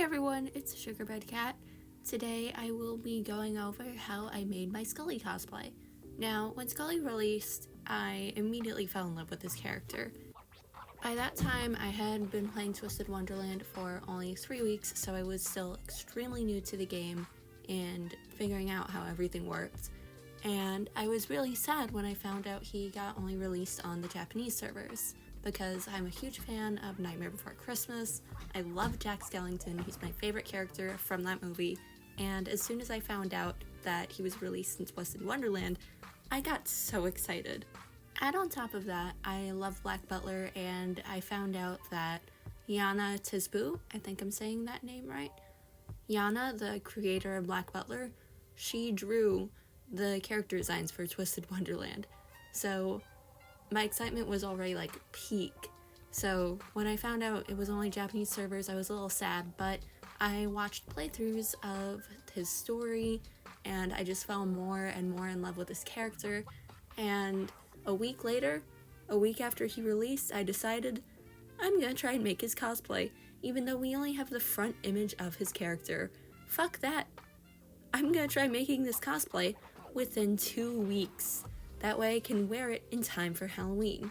everyone, it's Sugarbread Cat. Today I will be going over how I made my Skully cosplay. Now, when Skully released, I immediately fell in love with this character. By that time, I had been playing Twisted Wonderland for only 3 weeks, so I was still extremely new to the game and figuring out how everything worked. And I was really sad when I found out he got only released on the Japanese servers, because I'm a huge fan of Nightmare Before Christmas. I love Jack Skellington, he's my favorite character from that movie, and as soon as I found out that he was released in Twisted Wonderland, I got so excited. Add on top of that, I love Black Butler, and I found out that Yana Tisbu, I think I'm saying that name right, Yana, the creator of Black Butler, she drew the character designs for Twisted Wonderland. So my excitement was already peak. So when I found out it was only Japanese servers, I was a little sad, but I watched playthroughs of his story and I just fell more and more in love with this character. And a week later, a week after he released, I decided I'm gonna try and make his cosplay, even though we only have the front image of his character. Fuck that. I'm gonna try making this cosplay within 2 weeks. That way I can wear it in time for Halloween.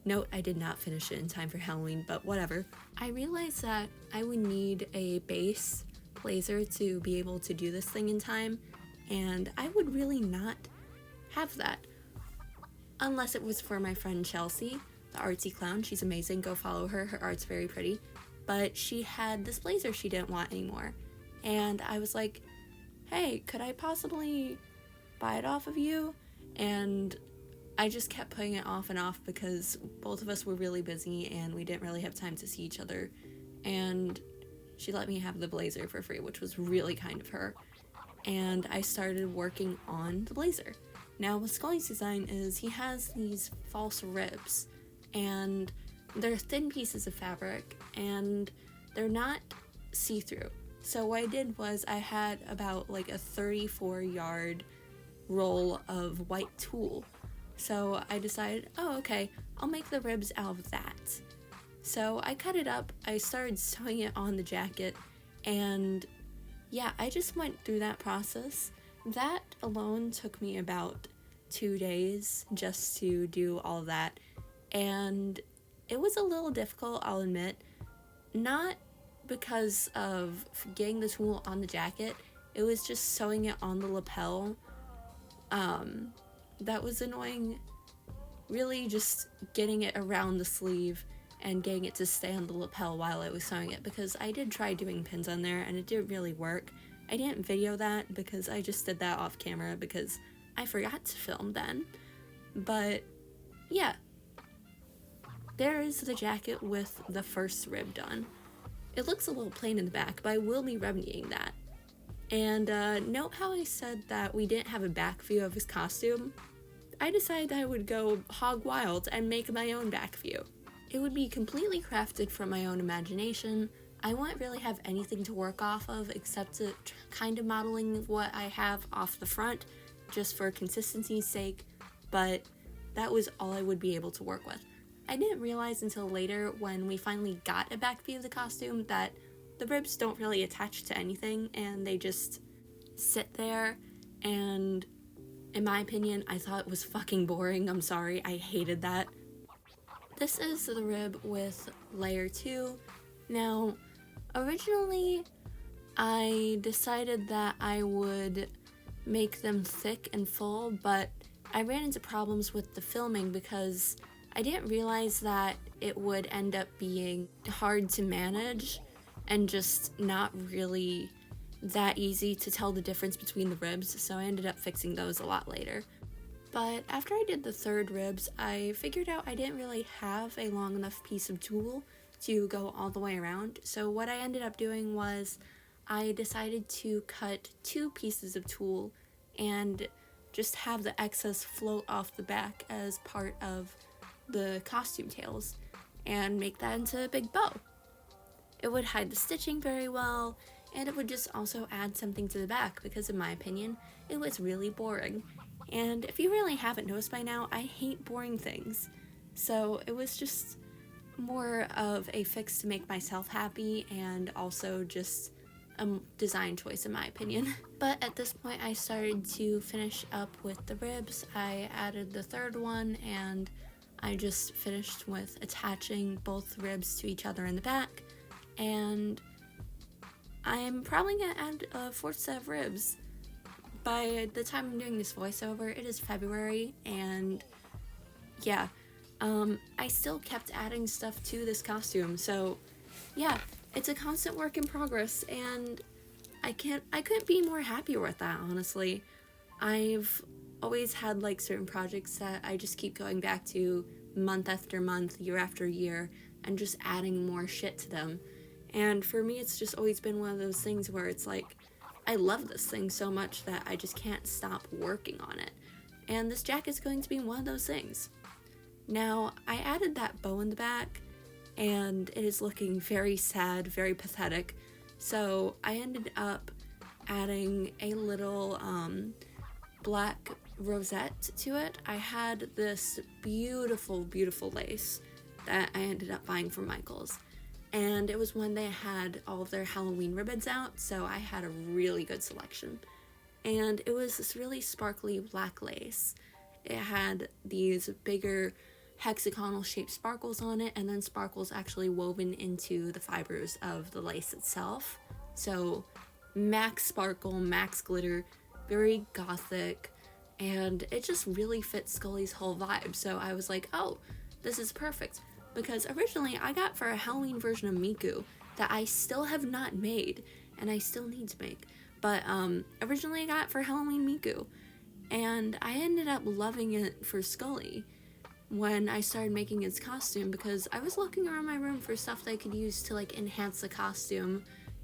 Note, I did not finish it in time for Halloween, but whatever. I realized that I would need a base blazer to be able to do this thing in time, and I would really not have that. Unless it was for my friend Chelsea, the artsy clown. She's amazing, go follow her, her art's very pretty. But she had this blazer she didn't want anymore. And I was like, hey, could I possibly buy it off of you? And I just kept putting it off and off because both of us were really busy and we didn't really have time to see each other. And she let me have the blazer for free, which was really kind of her. And I started working on the blazer. Now, what Skully's design is, he has these false ribs, and they're thin pieces of fabric, and they're not see-through. So what I did was I had about a 34-yard roll of white tulle. So I decided, oh okay, I'll make the ribs out of that. So I cut it up, I started sewing it on the jacket, and yeah, I just went through that process. That alone took me about 2 days just to do all that, and it was a little difficult, I'll admit. Not because of getting the tulle on the jacket, it was just sewing it on the lapel. That was annoying. Really just getting it around the sleeve and getting it to stay on the lapel while I was sewing it, because I did try doing pins on there and it didn't really work. I didn't video that because I just did that off camera because I forgot to film then. But yeah, there is the jacket with the first rib done. It looks a little plain in the back, but I will be remedying that. And note how I said that we didn't have a back view of his costume? I decided I would go hog wild and make my own back view. It would be completely crafted from my own imagination. I won't really have anything to work off of except kind of modeling what I have off the front, just for consistency's sake, but that was all I would be able to work with. I didn't realize until later, when we finally got a back view of the costume, that the ribs don't really attach to anything and they just sit there, and in my opinion, I thought it was fucking boring. I'm sorry, I hated that. This is the rib with layer 2. Now, originally, I decided that I would make them thick and full, but I ran into problems with the filming because I didn't realize that it would end up being hard to manage and just not really that easy to tell the difference between the ribs, so I ended up fixing those a lot later. But after I did the third ribs, I figured out I didn't really have a long enough piece of tulle to go all the way around, so what I ended up doing was I decided to cut 2 pieces of tulle and just have the excess float off the back as part of the costume tails and make that into a big bow. It would hide the stitching very well, and it would just also add something to the back because, in my opinion, it was really boring. And if you really haven't noticed by now, I hate boring things. So it was just more of a fix to make myself happy and also just a design choice in my opinion. But at this point I started to finish up with the ribs. I added the third one and I just finished with attaching both ribs to each other in the back, and I'm probably gonna add a fourth set of ribs. By the time I'm doing this voiceover, it is February, and yeah, I still kept adding stuff to this costume, so yeah, it's a constant work in progress, and I couldn't be more happier with that, honestly. I've always had like certain projects that I just keep going back to month after month, year after year, and just adding more shit to them. And for me, it's just always been one of those things where it's like, I love this thing so much that I just can't stop working on it. And this jacket's going to be one of those things. Now, I added that bow in the back, and it is looking very sad, very pathetic. So I ended up adding a little black rosette to it. I had this beautiful, beautiful lace that I ended up buying from Michael's. And it was when they had all of their Halloween ribbons out, so I had a really good selection. And it was this really sparkly black lace. It had these bigger hexagonal shaped sparkles on it, and then sparkles actually woven into the fibers of the lace itself. So max sparkle, max glitter, very gothic, and it just really fits Skully's whole vibe. So I was like, oh, this is perfect. Because originally I got for a Halloween version of Miku that I still have not made, and I still need to make. But originally I got for Halloween Miku, and I ended up loving it for Skully when I started making his costume, because I was looking around my room for stuff that I could use to like enhance the costume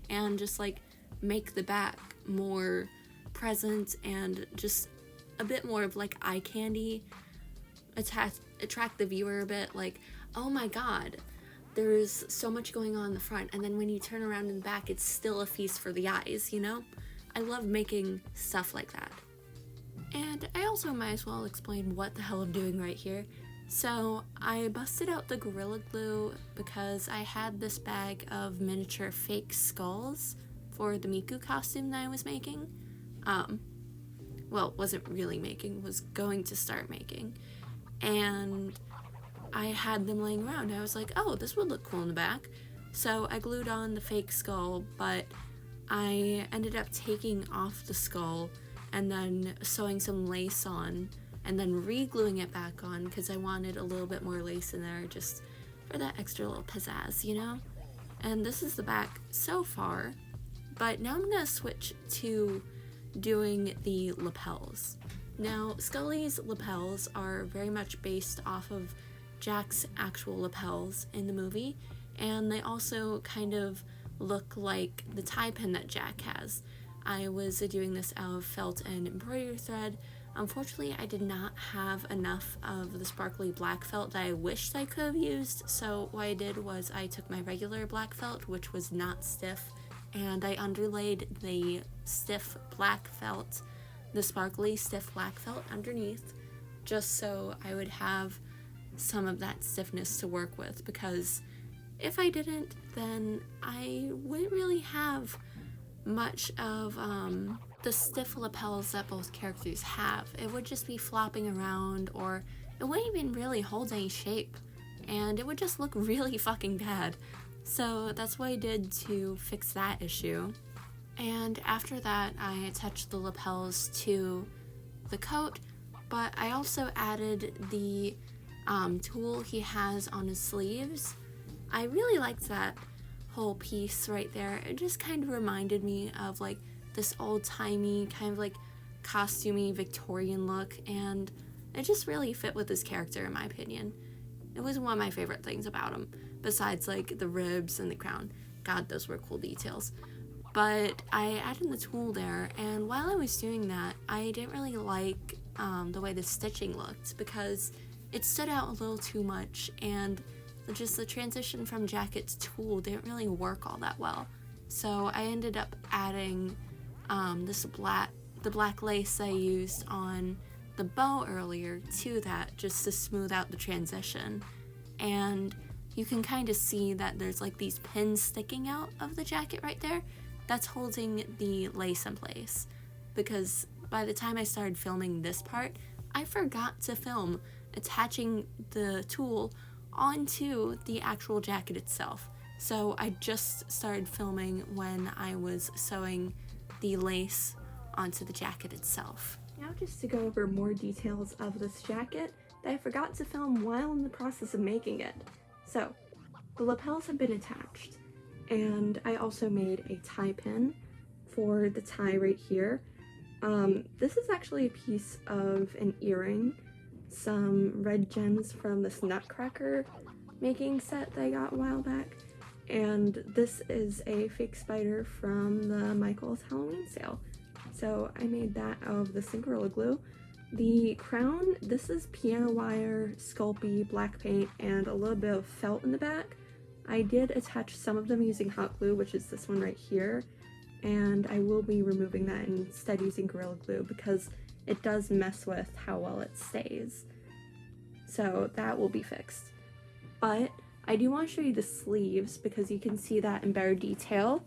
and just like make the back more present and just a bit more of like eye candy, attract the viewer a bit, like, oh my god, there's so much going on in the front, and then when you turn around in the back, it's still a feast for the eyes, you know? I love making stuff like that. And I also might as well explain what the hell I'm doing right here. So I busted out the Gorilla Glue because I had this bag of miniature fake skulls for the Miku costume that I was making. Well, wasn't really making, was going to start making. And I had them laying around. I was like, oh, this would look cool in the back. So I glued on the fake skull, but I ended up taking off the skull and then sewing some lace on and then re-gluing it back on because I wanted a little bit more lace in there just for that extra little pizzazz, you know? And this is the back so far, but now I'm gonna switch to doing the lapels. Now, Skully's lapels are very much based off of Jack's actual lapels in the movie, and they also kind of look like the tie pin that Jack has. I was doing this out of felt and embroidery thread. Unfortunately, I did not have enough of the sparkly black felt that I wished I could have used, so what I did was I took my regular black felt, which was not stiff, and I underlaid the stiff black felt, the sparkly stiff black felt underneath, just so I would have some of that stiffness to work with, because if I didn't, then I wouldn't really have much of the stiff lapels that both characters have. It would just be flopping around, or it wouldn't even really hold any shape, and it would just look really fucking bad. So that's what I did to fix that issue. And after that, I attached the lapels to the coat, but I also added the tool he has on his sleeves. I really liked that whole piece right there. It just kind of reminded me of like this old-timey kind of like costumey Victorian look, and it just really fit with his character in my opinion. It was one of my favorite things about him, besides like the ribs and the crown. God, those were cool details. But I added the tool there, and while I was doing that, I didn't really like the way the stitching looked, because it stood out a little too much, and just the transition from jacket to tool didn't really work all that well. So I ended up adding the black lace I used on the bow earlier to that, just to smooth out the transition. And you can kind of see that there's like these pins sticking out of the jacket right there. That's holding the lace in place, because by the time I started filming this part, I forgot to film attaching the tool onto the actual jacket itself. So I just started filming when I was sewing the lace onto the jacket itself. Now just to go over more details of this jacket that I forgot to film while in the process of making it. So the lapels have been attached, and I also made a tie pin for the tie right here. This is actually a piece of an earring, some red gems from this nutcracker making set that I got a while back, and this is a fake spider from the Michael's Halloween sale. So I made that out of this Gorilla Glue. The crown, this is piano wire, Skully, black paint, and a little bit of felt in the back. I did attach some of them using hot glue, which is this one right here, and I will be removing that and instead using Gorilla Glue because it does mess with how well it stays. So that will be fixed. But I do want to show you the sleeves because you can see that in better detail.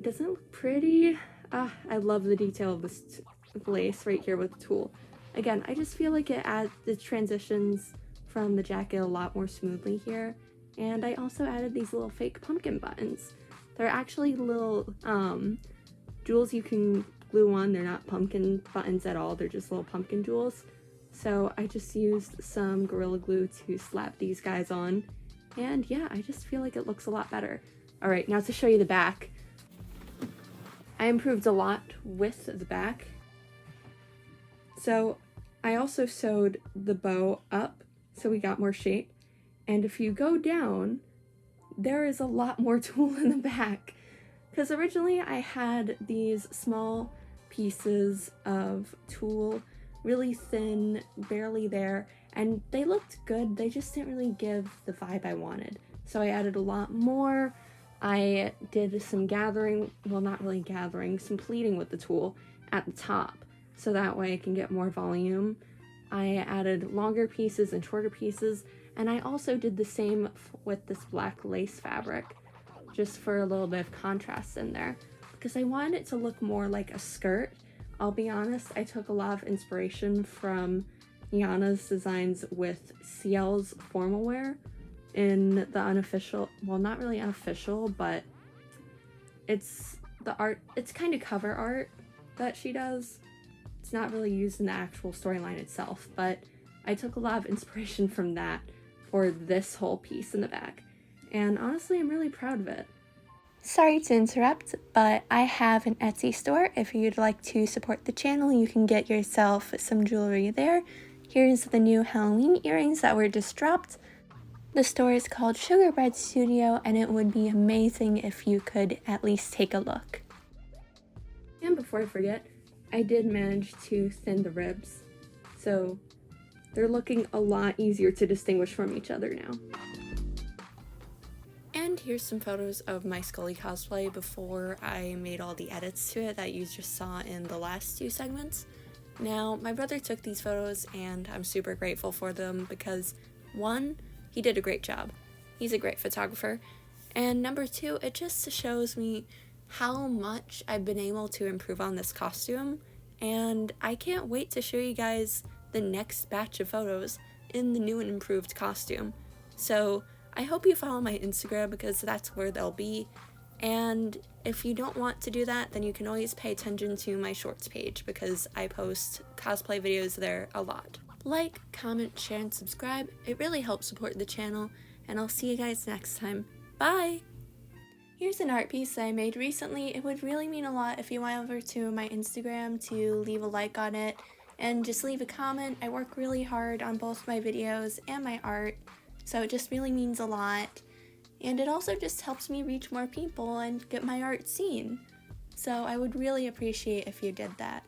Doesn't it look pretty? I love the detail of this lace right here with the tool. Again, I just feel like it adds the transitions from the jacket a lot more smoothly here. And I also added these little fake pumpkin buttons. They're actually little jewels you can glue on. They're not pumpkin buttons at all. They're just little pumpkin jewels. So I just used some Gorilla Glue to slap these guys on. And yeah, I just feel like it looks a lot better. All right, now to show you the back. I improved a lot with the back. So I also sewed the bow up so we got more shape. And if you go down, there is a lot more tulle in the back. Because originally I had these small pieces of tulle, really thin, barely there, and they looked good. They just didn't really give the vibe I wanted. So I added a lot more. I did some gathering, well, not really gathering, some pleating with the tulle at the top, so that way I can get more volume. I added longer pieces and shorter pieces, and I also did the same with this black lace fabric, just for a little bit of contrast in there, because I wanted it to look more like a skirt. I'll be honest, I took a lot of inspiration from Yana's designs with CL's formal wear in the unofficial, well, not really unofficial, but it's the art, it's kind of cover art that she does. It's not really used in the actual storyline itself, but I took a lot of inspiration from that for this whole piece in the back. And honestly, I'm really proud of it. Sorry to interrupt, but I have an Etsy store. If you'd like to support the channel, you can get yourself some jewelry there. Here's the new Halloween earrings that were just dropped. The store is called Sugar Bread Studio, and it would be amazing if you could at least take a look. And before I forget, I did manage to thin the ribs, so they're looking a lot easier to distinguish from each other now. And here's some photos of my Skully cosplay before I made all the edits to it that you just saw in the last two segments. Now, my brother took these photos and I'm super grateful for them because, one, he did a great job. He's a great photographer. And number two, it just shows me how much I've been able to improve on this costume, and I can't wait to show you guys the next batch of photos in the new and improved costume. So I hope you follow my Instagram because that's where they'll be, and if you don't want to do that, then you can always pay attention to my shorts page because I post cosplay videos there a lot. Like, comment, share, and subscribe. It really helps support the channel, and I'll see you guys next time. Bye! Here's an art piece that I made recently. It would really mean a lot if you went over to my Instagram to leave a like on it and just leave a comment. I work really hard on both my videos and my art, so it just really means a lot. And it also just helps me reach more people and get my art seen. So I would really appreciate if you did that.